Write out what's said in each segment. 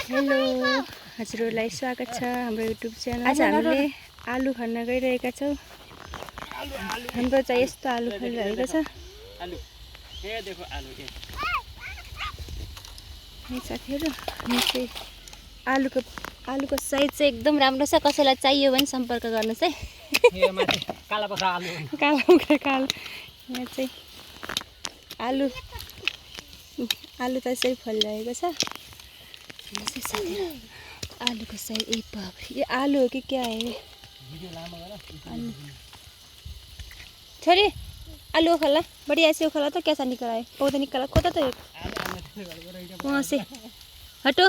Hello हजुरहरूलाई स्वागत छ हाम्रो युट्युब च्यानल। आज हामीले आलु खन्न गइरहेका छौँ। हाम्रो चाहिँ यस्तो आलु फलिरहेको छ। साथीहरू चाहिँ आलुको साइज चाहिँ एकदम राम्रो छ। कसैलाई चाहियो भने सम्पर्क गर्नुहोस् है। कालो यहाँ चाहिँ आलु त यसरी फलिरहेको छ। आलू को साइज एक बाप ये आलू हो कि क्या है? छोरी आलू उखाला बढ़िया ऐसे उखाला तो कैसा निकला है? पौधा निकला खोदा तो एक वहाँ से हटो,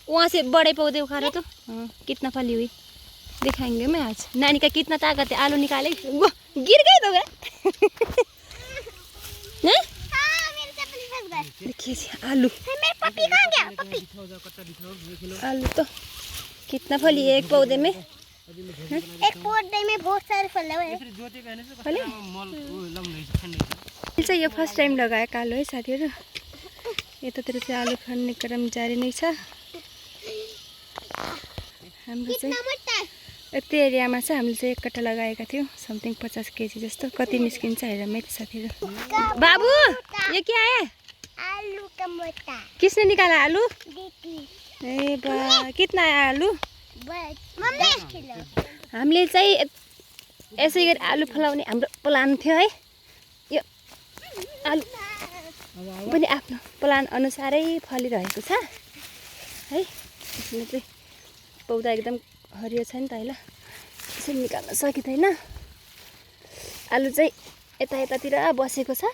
वहाँ से बड़े पौधे उखाड़े तो कितना फली हुई दिखाएंगे मैं आज। नानी का कितना ताकत है, आलू निकाले वो गिर गए तो गए। देखिए आलू, पपी कहाँ गया? पपी आलू तो कितना फली है एक पौधे में? एक पौधे में बहुत सारे फल है। ये फर्स्ट टाइम लगाया कालो है साथीहरु। यतातिर चाहिँ आलु खन्ने क्रम जारी नै छ। हाम्रो चाहिँ यति एरियामा चाहिँ हामीले चाहिँ एककट्टा लगाएका थियौं, समथिङ 50 केजी जस्तो। कति निस्किन्छ हेरौँ है साथीहरु। बाबू ये क्या है? आलू का मोटा। किसने निकाला आलू? दीदी। ए बा कितना है आलू? हामीले चाहिँ यसै गरी आलु फलाउने हाम्रो प्लान थियो है। यो आलु पनि आफ्नो प्लान अनुसारै फलिरहेको छ है। यसले चाहिँ पौधा एकदम हरियो छ नि त हैला, यसरी निकाल्न सकिदैन। आलु चाहिँ यतातिर बसेको छ।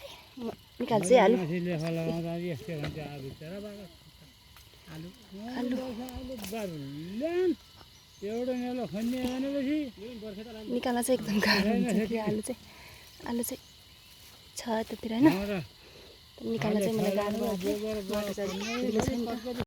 निकाल्छु है आलु। निकाल्न चाहिँ एकदम गाह्रो हुन्छ कि आलु चाहिँ छ यतातिर हैन। निकाल्न चाहिँ मलाई गाह्रो भयो।